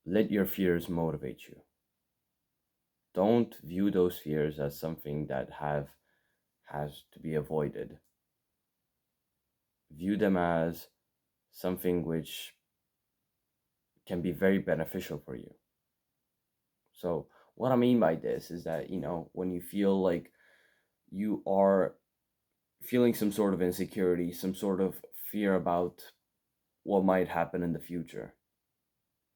let your fears motivate you. Don't view those fears as something that have has to be avoided. View them as something which can be very beneficial for you. So what I mean by this is that, when you feel like you are feeling some sort of insecurity, some sort of fear about what might happen in the future,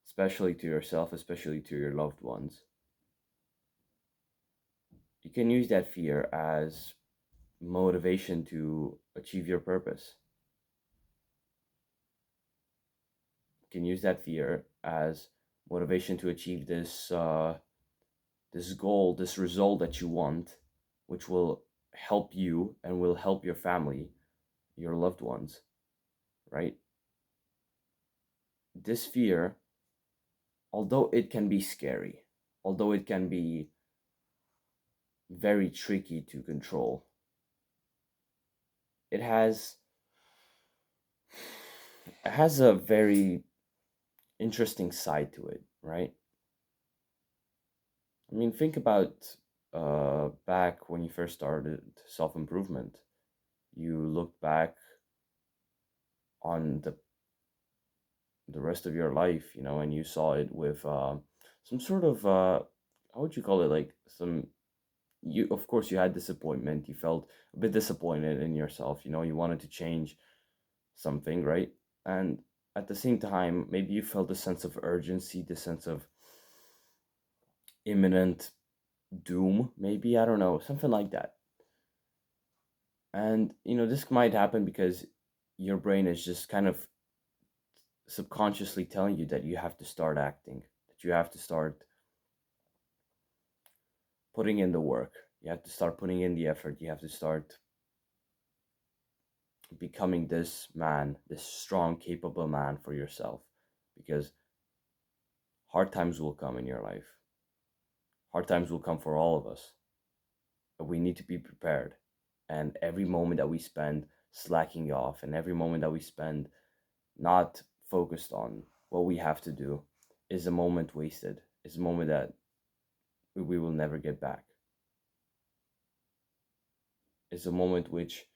especially to yourself, especially to your loved ones, you can use that fear as motivation to achieve your purpose. You can use that fear as motivation to achieve this goal, this result that you want, which will help you and will help your family, your loved ones, right? This fear, although it can be scary, although it can be very tricky to control, it has it has a very interesting side to it, right? I mean, think about back when you first started self improvement. You look back on the rest of your life, and you saw it with some sort of how would you call it? Like some you of course you had disappointment. You felt a bit disappointed in yourself. You wanted to change something, right? And at the same time, maybe you felt a sense of urgency, the sense of imminent doom, maybe, I don't know, something like that. And this might happen because your brain is just kind of subconsciously telling you that you have to start acting, that you have to start putting in the work, you have to start putting in the effort, you have to start becoming this man, this strong, capable man for yourself. Because hard times will come in your life, hard times will come for all of us, but we need to be prepared. And every moment that we spend slacking off, and every moment that we spend not focused on what we have to do, is a moment wasted, is a moment that we will never get back. It's a moment which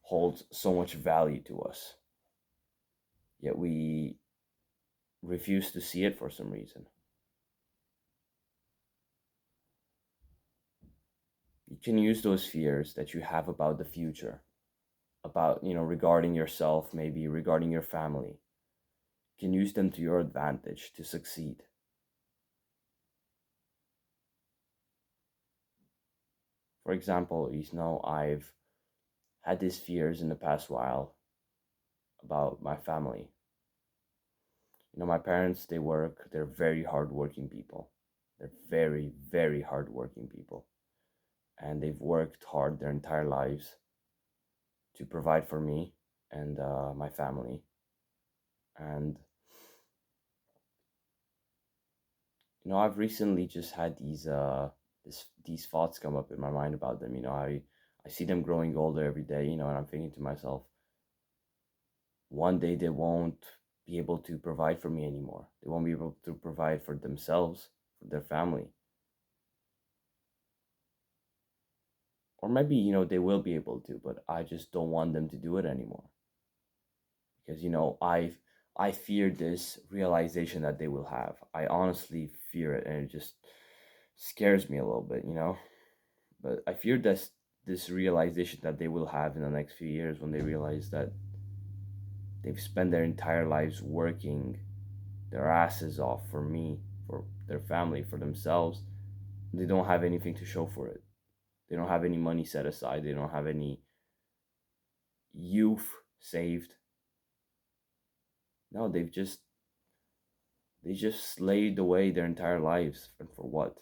holds so much value to us, yet we refuse to see it for some reason. You can use those fears that you have about the future, about, regarding yourself, maybe regarding your family. You can use them to your advantage to succeed. For example, I've had these fears in the past while about my family. My parents, they're very hardworking people. They're very, very hardworking people. And they've worked hard their entire lives to provide for me and my family. And, I've recently just had these thoughts come up in my mind about them. I see them growing older every day, and I'm thinking to myself, one day they won't be able to provide for me anymore. They won't be able to provide for themselves, for their family. Or maybe, they will be able to, but I just don't want them to do it anymore. Because, I fear this realization that they will have. I honestly fear it, and it just scares me a little bit. But I fear this realization that they will have in the next few years, when they realize that they've spent their entire lives working their asses off for me, for their family, for themselves. They don't have anything to show for it. They don't have any money set aside. They don't have any youth saved. No, they just slaved away their entire lives, and for what?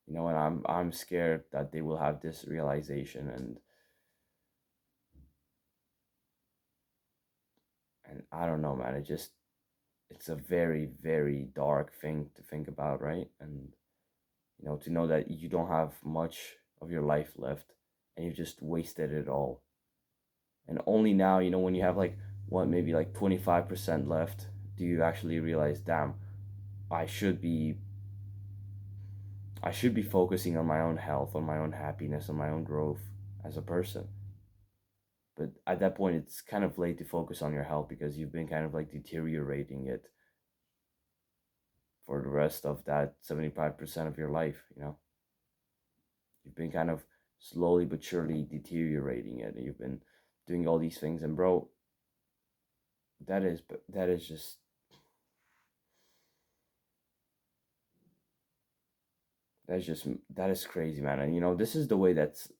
And I'm scared that they will have this realization, and I don't know, man. It's a very, very dark thing to think about, right? And to know that you don't have much of your life left, and you just wasted it all. And only now, when you have like what, maybe like 25% left, do you actually realize, damn, I should be I should be focusing on my own health, on my own happiness, on my own growth as a person. But at that point, it's kind of late to focus on your health because you've been kind of like deteriorating it for the rest of that 75% of your life, you know? You've been kind of slowly but surely deteriorating it. And you've been doing all these things. And bro, that is just that's just that is crazy, man. And you know, this is the way that's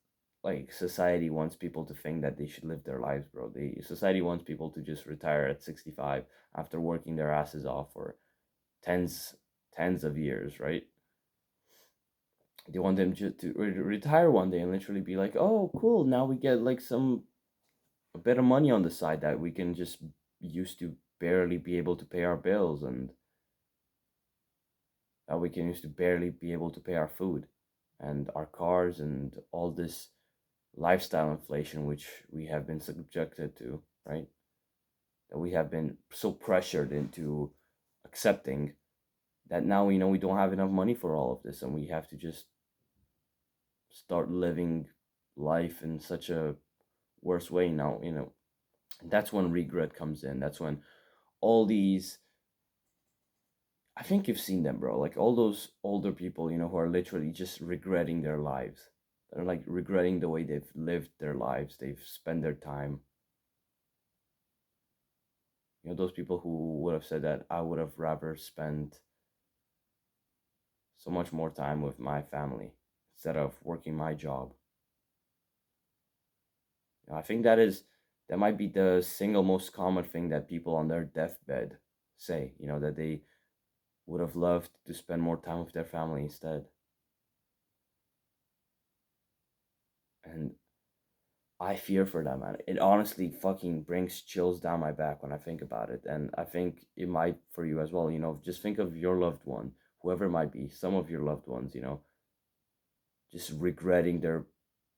like society wants people to think that they should live their lives, bro. The society wants people to just retire at 65 after working their asses off for tens tens of years, right? They want them to retire one day and literally be like, "Oh, cool! Now we get like some a bit of money on the side that we can just use to barely be able to pay our bills, and that we can use to barely be able to pay our food and our cars and all this lifestyle inflation which we have been subjected to, right? That we have been so pressured into accepting that now we know we don't have enough money for all of this and we have to just start living life in such a worse way now, you know. That's when regret comes in. That's when all these, I think you've seen them, bro. Like all those older people, you know, who are literally just regretting their lives. They're like regretting the way they've lived their lives, they've spent their time. You know, those people who would have said that I would have rather spent so much more time with my family instead of working my job. You know, I think that might be the single most common thing that people on their deathbed say, you know, that they would have loved to spend more time with their family instead. And I fear for that, man. It honestly fucking brings chills down my back when I think about it. And I think it might for you as well. You know, just think of your loved one, whoever it might be, some of your loved ones, you know, just regretting their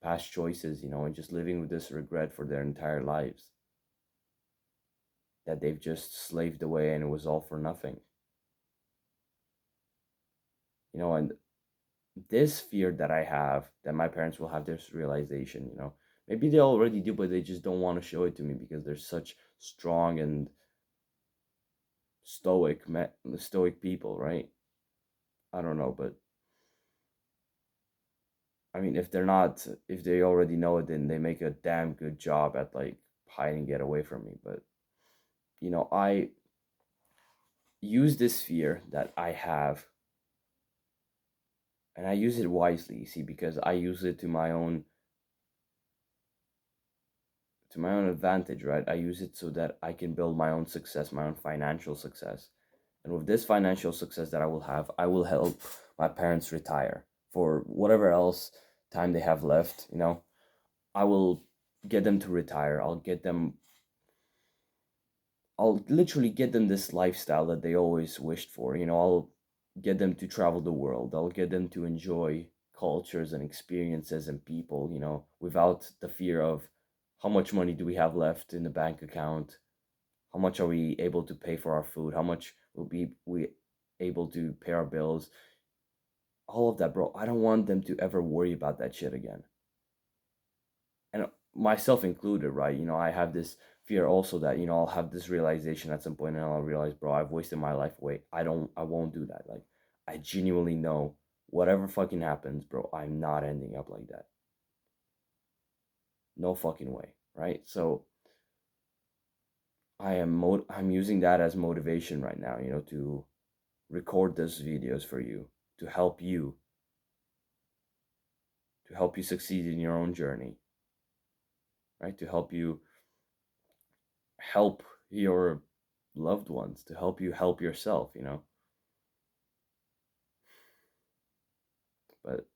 past choices, you know, and just living with this regret for their entire lives. That they've just slaved away and it was all for nothing. You know, and this fear that I have that my parents will have this realization, you know, maybe they already do, but they just don't want to show it to me because they're such strong and stoic people, right? I don't know, but I mean, if they already know it, then they make a damn good job at like hiding it away from me. But you know, I use this fear that I have, and I use it wisely. You see, because I use it to my own advantage, right? I use it so that I can build my own success, my own financial success. And with this financial success that I will have, I will help my parents retire for whatever else time they have left, you know. I will get them to retire. I'll literally get them this lifestyle that they always wished for. You know, I'll get them to travel the world. I'll get them to enjoy cultures and experiences and people, you know, without the fear of how much money do we have left in the bank account? How much are we able to pay for our food? How much will be we able to pay our bills? All of that, bro. I don't want them to ever worry about that shit again. And myself included, right? You know, I have this fear also that, you know, I'll have this realization at some point and I'll realize, bro, I've wasted my life away. I won't do that. Like, I genuinely know whatever fucking happens, bro, I'm not ending up like that. No fucking way, right? So I'm using that as motivation right now, you know, to record those videos for you, to help you succeed in your own journey, right? To help you help your loved ones, to help you help yourself, you know. But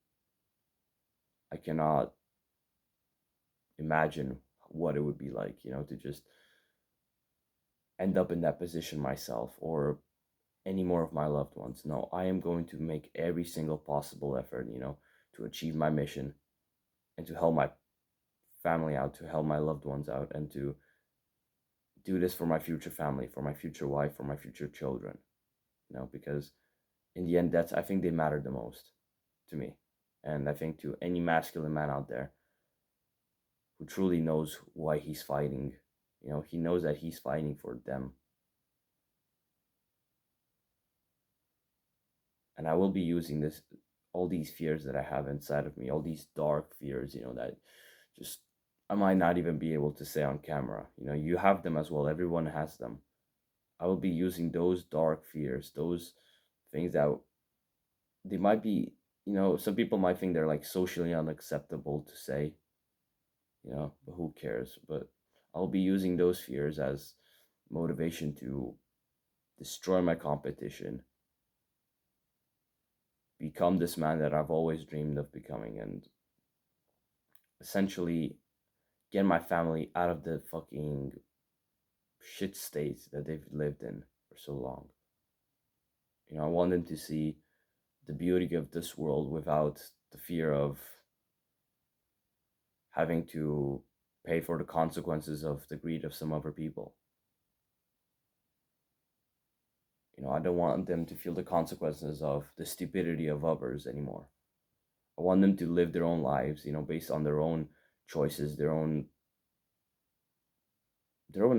I cannot imagine what it would be like, you know, to just end up in that position myself or any more of my loved ones. No, I am going to make every single possible effort, you know, to achieve my mission and to help my family out, to help my loved ones out, and to do this for my future family, for my future wife, for my future children, because in the end, I think they matter the most to me. And I think to any masculine man out there who truly knows why he's fighting, he knows that he's fighting for them. And I will be using all these fears that I have inside of me, all these dark fears, that just I might not even be able to say on camera. You have them as well. Everyone has them. I will be using those dark fears, those things that they might be, some people might think they're like socially unacceptable to say, but who cares? But I'll be using those fears as motivation to destroy my competition, become this man that I've always dreamed of becoming, and essentially get my family out of the fucking shit state that they've lived in for so long. I want them to see the beauty of this world without the fear of having to pay for the consequences of the greed of some other people. I don't want them to feel the consequences of the stupidity of others anymore. I want them to live their own lives, based on their own choices, their own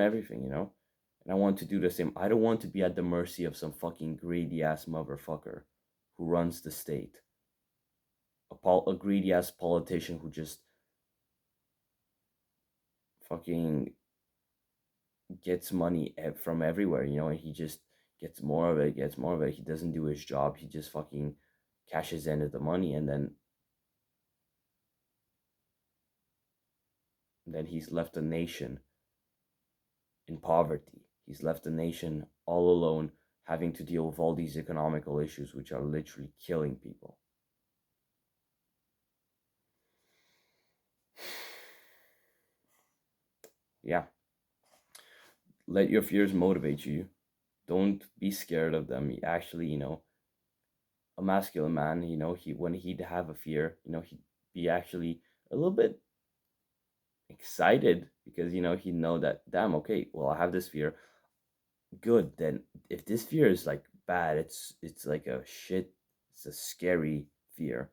everything, And I want to do the same. I don't want to be at the mercy of some fucking greedy ass motherfucker who runs the state. A greedy ass politician who just fucking gets money from everywhere, and he just gets more of it, gets more of it. He doesn't do his job. He just fucking cashes in at the money, and then he's left a nation in poverty. He's left the nation all alone, having to deal with all these economical issues, which are literally killing people. Yeah. Let your fears motivate you. Don't be scared of them. Actually, a masculine man, when he'd have a fear, he'd be actually a little bit excited because, he'd know that, damn, okay, well, I have this fear. Good. Then if this fear is like bad, it's like a shit, it's a scary fear.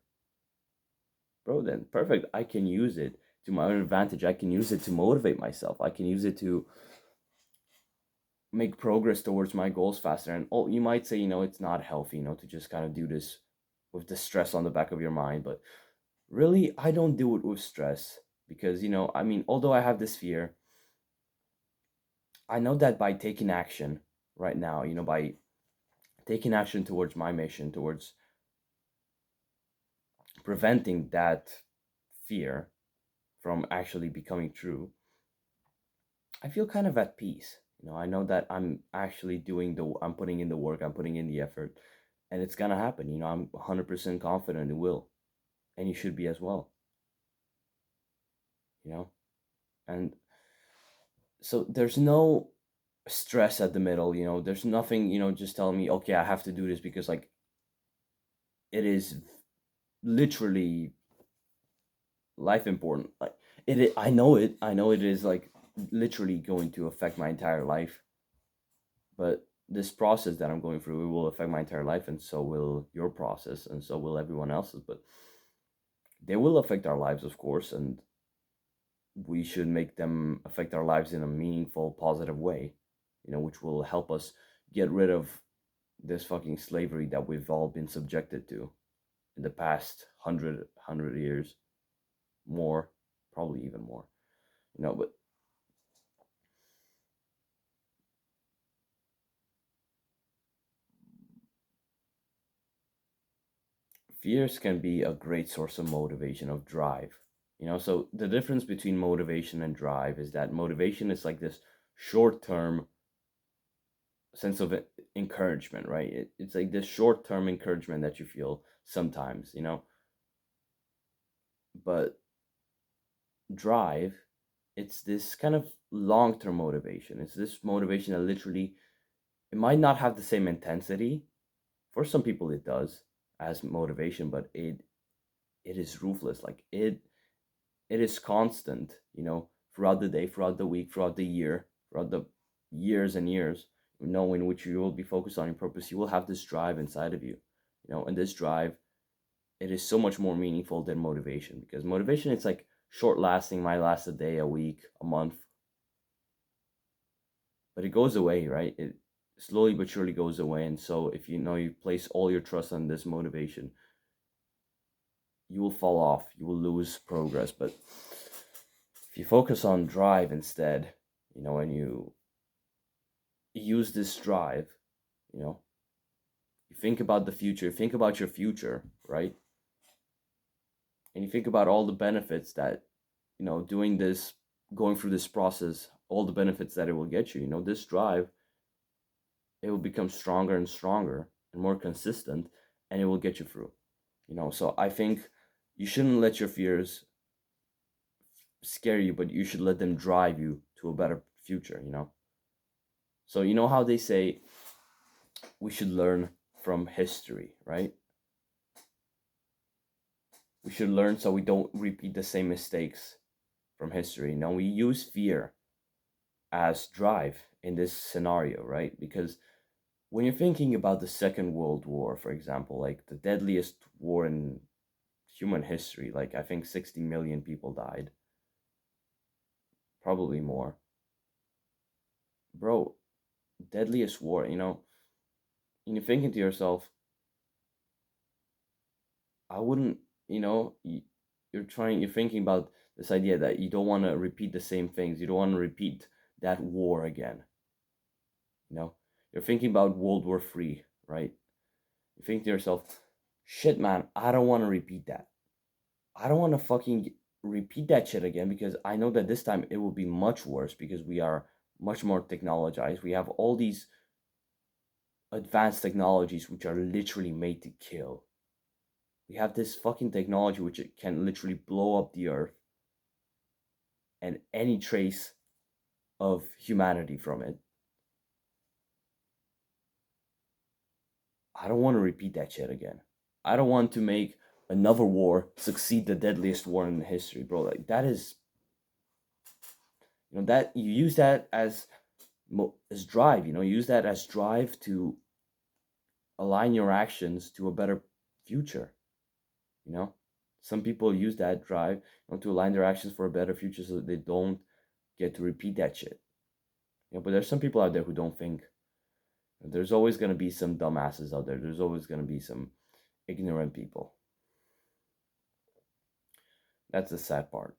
Bro, then perfect. I can use it to my own advantage. I can use it to motivate myself. I can use it to make progress towards my goals faster. And you might say, it's not healthy, to just kind of do this with the stress on the back of your mind. But really, I don't do it with stress because, I mean, although I have this fear, I know that by taking action right now, by taking action towards my mission, towards preventing that fear from actually becoming true, I feel kind of at peace. I know that I'm actually I'm putting in the work, I'm putting in the effort, and it's gonna happen. I'm 100% confident it will, and you should be as well. You know, and so there's no stress at the middle. There's nothing. Just telling me, okay, I have to do this because like it is literally life important. Like I know it. I know it is like literally going to affect my entire life. But this process that I'm going through, it will affect my entire life, and so will your process, and so will everyone else's. But they will affect our lives, of course, and we should make them affect our lives in a meaningful, positive way, which will help us get rid of this fucking slavery that we've all been subjected to in the past 100 years, more, probably even more, but fears can be a great source of motivation, of drive. So the difference between motivation and drive is that motivation is like this short term sense of encouragement, right? It's like this short term encouragement that you feel sometimes, but drive, it's this kind of long term motivation. It's this motivation that literally, it might not have the same intensity. For some people, it does as motivation, but it is ruthless. Like it is constant, throughout the day, throughout the week, throughout the year, throughout the years and years, in which you will be focused on your purpose, you will have this drive inside of you, and this drive, it is so much more meaningful than motivation, because motivation, it's like short lasting, might last a day, a week, a month, but it goes away, right? It slowly but surely goes away. And so if you place all your trust on this motivation, you will fall off, you will lose progress. But if you focus on drive instead, and you use this drive, you know, you think about the future, think about your future, right? And you think about all the benefits that, doing this, going through this process, all the benefits that it will get you. This drive, it will become stronger and stronger and more consistent, and it will get you through. So I think you shouldn't let your fears scare you, but you should let them drive you to a better future. So you know how they say we should learn from history, right? We should learn so we don't repeat the same mistakes from history. Now we use fear as drive in this scenario, right? Because when you're thinking about the Second World War, for example, like the deadliest war in human history, like I think 60 million people died, probably more. Bro, deadliest war, and you're thinking to yourself, I wouldn't, you're thinking about this idea that you don't want to repeat the same things. You don't want to repeat that war again. You know, you're thinking about World War III, right? You think to yourself, shit, man, I don't want to repeat that. I don't want to fucking repeat that shit again, because I know that this time it will be much worse, because we are much more technologized. We have all these advanced technologies which are literally made to kill. We have this fucking technology which it can literally blow up the earth and any trace of humanity from it. I don't want to repeat that shit again. I don't want to make another war succeed the deadliest war in history, bro. Like that is, that you use that as drive. Use that as drive to align your actions to a better future. You know, some people use that drive, to align their actions for a better future, so that they don't get to repeat that shit. But there's some people out there who don't think. There's always gonna be some dumbasses out there. There's always gonna be some ignorant people. That's the sad part.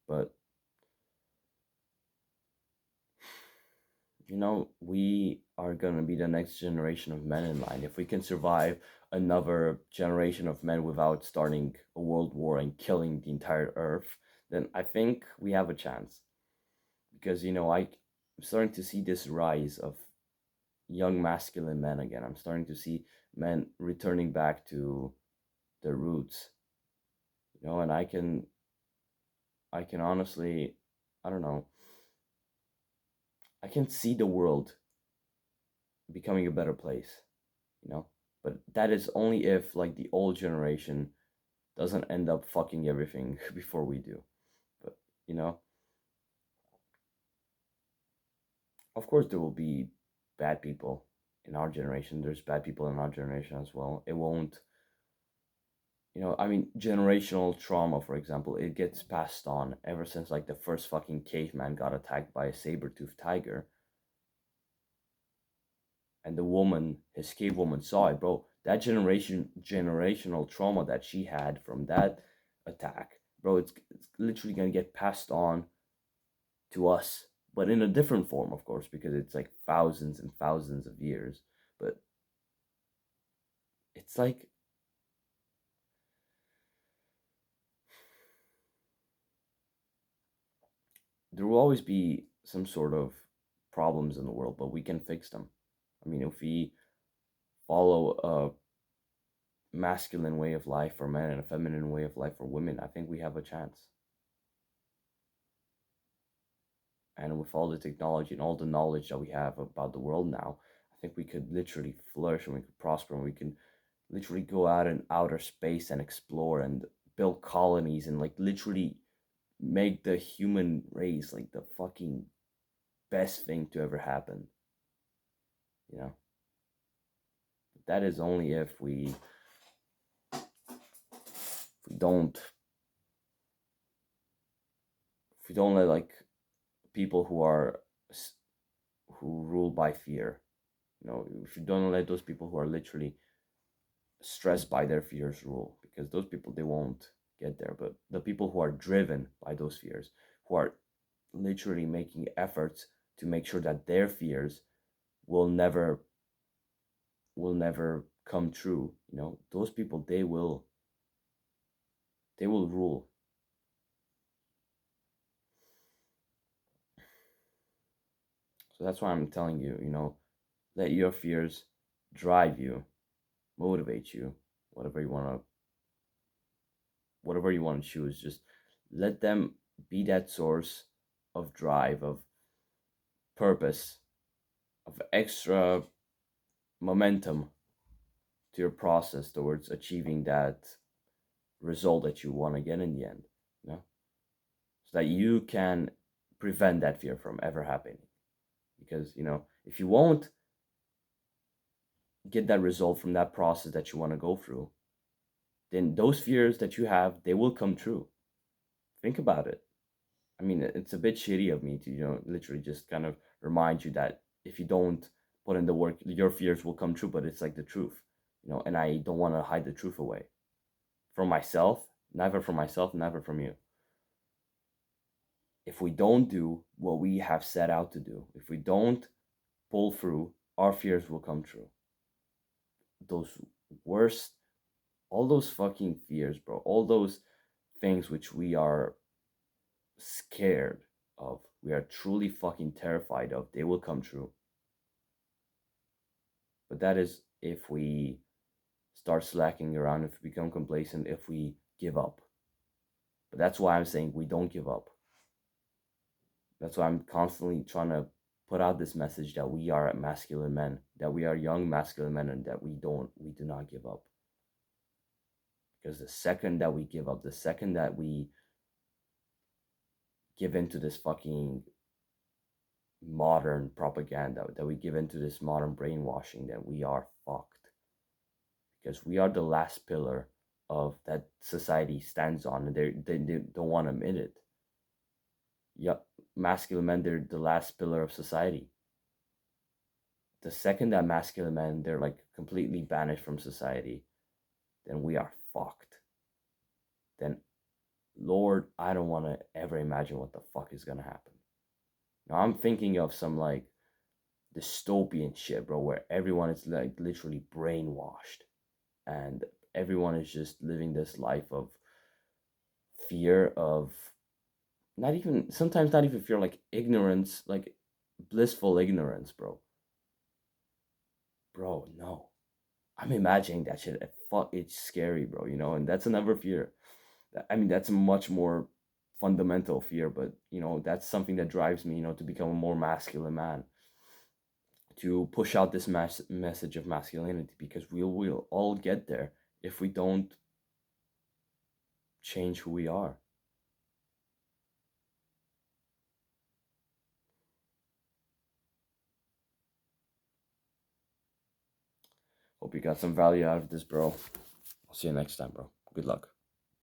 But we are gonna be the next generation of men in line. If we can survive another generation of men without starting a world war and killing the entire earth, then I think we have a chance. Because I'm starting to see this rise of young masculine men again. I'm starting to see men returning back to their roots. And I can honestly, I don't know, I can see the world becoming a better place, you know. But that is only if like the old generation doesn't end up fucking everything before we do. But you know, of course there will be bad people in our generation. There's bad people in our generation as well. It won't, I mean, generational trauma, for example, it gets passed on ever since like the first fucking caveman got attacked by a saber-toothed tiger, and the woman, his cave woman, saw it, bro. That generational trauma that she had from that attack, bro, it's literally gonna get passed on to us, but in a different form, of course, because it's like thousands and thousands of years. But it's like there will always be some sort of problems in the world, but we can fix them. I mean, if we follow a masculine way of life for men and a feminine way of life for women, I think we have a chance. And with all the technology and all the knowledge that we have about the world now, I think we could literally flourish and we could prosper and we can literally go out in outer space and explore and build colonies and like literally make the human race like the fucking best thing to ever happen, you know. That is only if we don't if we don't let like people who rule by fear, you know, if you don't let those people who are literally stressed by their fears rule, because those people, they won't get there. But the people who are driven by those fears, who are literally making efforts to make sure that their fears will never come true, you know, those people, they will rule. So that's why I'm telling you, you know, let your fears drive you, motivate you, whatever you want to choose. Just let them be that source of drive, of purpose, of extra momentum to your process towards achieving that result that you want to get in the end, you know, so that you can prevent that fear from ever happening. Because, you know, if you won't get that result from that process that you want to go through, then those fears that you have, they will come true. Think about it. I mean, it's a bit shitty of me to, you know, literally just kind of remind you that if you don't put in the work, your fears will come true, but it's like the truth, you know, and I don't want to hide the truth away from myself, never from myself, never from you. If we don't do what we have set out to do, if we don't pull through, our fears will come true. Those worst, all those fucking fears, bro, all those things which we are scared of, we are truly fucking terrified of, they will come true. But that is if we start slacking around, if we become complacent, if we give up. But that's why I'm saying we don't give up. That's why I'm constantly trying to put out this message that we are masculine men, that we are young masculine men, and that we do not give up. Because the second that we give up, the second that we give into this fucking modern propaganda, that we give into this modern brainwashing, that we are fucked. Because we are the last pillar of that society stands on, and they don't want to admit it. Yeah, masculine men, they're the last pillar of society. The second that masculine men, they're like completely banished from society, then we are fucked. Then, Lord, I don't want to ever imagine what the fuck is gonna happen. Now I'm thinking of some like dystopian shit, bro, where everyone is like literally brainwashed and everyone is just living this life of fear, of not even, sometimes not even fear, like ignorance, like blissful ignorance, bro. Bro, no. I'm imagining that shit. Fuck, it's scary, bro, you know, and that's another fear. I mean, that's a much more fundamental fear, but, you know, that's something that drives me, you know, to become a more masculine man, to push out this message of masculinity, because we'll all get there if we don't change who we are. Hope you got some value out of this, bro. I'll see you next time, bro. Good luck.